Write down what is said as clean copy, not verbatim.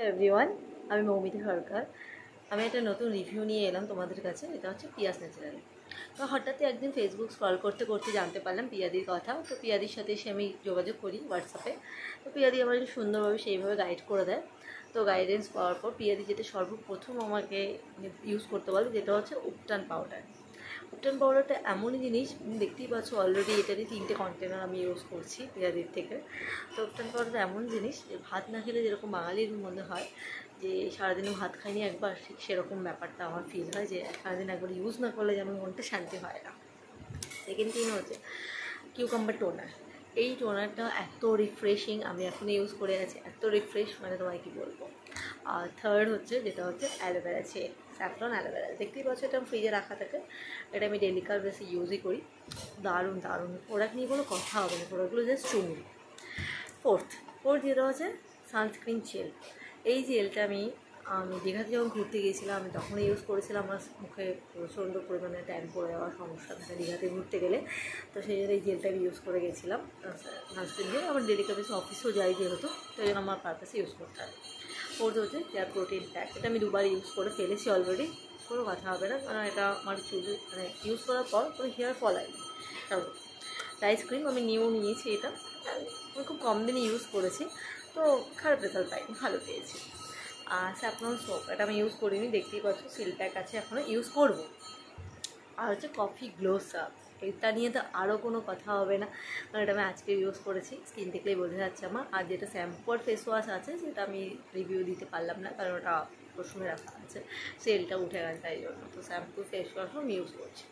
Everyone, আমি মৌমিতা সরকার। আমি একটা নতুন রিভিউ নিয়ে এলাম তোমাদের কাছে। এটা হচ্ছে পিয়াস ন্যাচারাল। তো হঠাৎই একদিন ফেসবুক স্ক্রল করতে করতে জানতে পারলাম পিয়াদির কথা। তো পিয়াদির সাথে এসে আমি যোগাযোগ করি হোয়াটসঅ্যাপে। তো পিয়াদি আমার সুন্দরভাবে সেইভাবে গাইড করে দেয়। তো গাইডেন্স পাওয়ার পর পিয়াদি যেটা সর্বপ্রথম আমাকে ইউজ করতে বলে, যেটা হচ্ছে উপটান পাউডার। উপটান পাউডারটা এমনই জিনিস, দেখতেই পাচ্ছ অলরেডি এটারই 3টে কন্টেনার আমি ইউজ করছি পিয়াদির থেকে। তো উপটান পাউডারটা এমন জিনিস যে ভাত না খেলে যেরকম বাঙালির মনে হয় যে সারাদিনে ভাত খাইনি একবার, ঠিক সেরকম ব্যাপারটা আমার ফিল হয় যে সারাদিন একবার ইউজ না করলে যেন মনটা শান্তি হয় না। সেকেন্ড থিং হচ্ছে কিউকাম্বার টোনার। এই টোনারটা এত রিফ্রেশিং, আমি এখনও ইউজ করে আছি, এত রিফ্রেশ মানে তোমায় কী বলবো। আর থার্ড হচ্ছে যেটা হচ্ছে অ্যালোভেরা জেল, স্যাফরন অ্যালোভেরা। দেখতেই পাচ্ছ এটা ফ্রিজে রাখা থাকে, এটা আমি ডেলিকার বেসে ইউজই করি। দারুণ দারুণ প্রোডাক্ট নিয়ে কোনো কথা হবে না, প্রোডাক্টগুলো জাস্ট চুমুর। ফোর্থ যেটা হচ্ছে সানস্ক্রিন জেল। এই জেলটা আমি দীঘাতে যখন ঘুরতে গিয়েছিলাম আমি তখনই ইউজ করেছিলাম। আমার মুখে প্রচণ্ড পরিমাণে ট্যান পড়ে যাওয়ার সমস্যা থাকে দীঘাতে ঘুরতে গেলে, তো সেই জন্য এই জেলটা আমি ইউজ করে গেছিলাম। সানস্ক্রিন জেল আমার ডেলিকা বেসে অফিসেও যাই যেহেতু, তো এই জন্য আমার পারপাসে ইউজ করতে হয়। ফোর্থ হচ্ছে হেয়ার প্রোটিন প্যাক। এটা আমি 2বার ইউজ করে ফেলেছি অলরেডি, কোনো কথা হবে না, কারণ এটা আমার চুল মানে ইউজ করার পর কোনো হেয়ার ফল হয়নি। রাইস ক্রিম আমি নিয়েছি, এটা আমি খুব কম দিনে ইউজ করেছি, তো খারাপ রেজাল্ট পাইনি, ভালো পেয়েছি। আর স্যাফরন সোপ, এটা আমি ইউজ করিনি, দেখতেই পাচ্ছ সিল প্যাক আছে, এখনও ইউজ করবো। আর হচ্ছে কফি গ্লো সাপ, এটা নিয়ে তো আরও কোনো কথা হবে না, কারণ এটা আমি আজকে ইউজ করেছি, স্কিন থেকেই বোঝা যাচ্ছে আমার। আর যেটা শ্যাম্পু আর ফেস ওয়াশ আছে সেটা আমি রিভিউ দিতে পারলাম না, কারণ ওটা প্রশ্নে রাখা আছে, সেলটা উঠে গেছে তাই জন্য। তো শ্যাম্পু ফেস ওয়াশও আমি ইউজ করছি।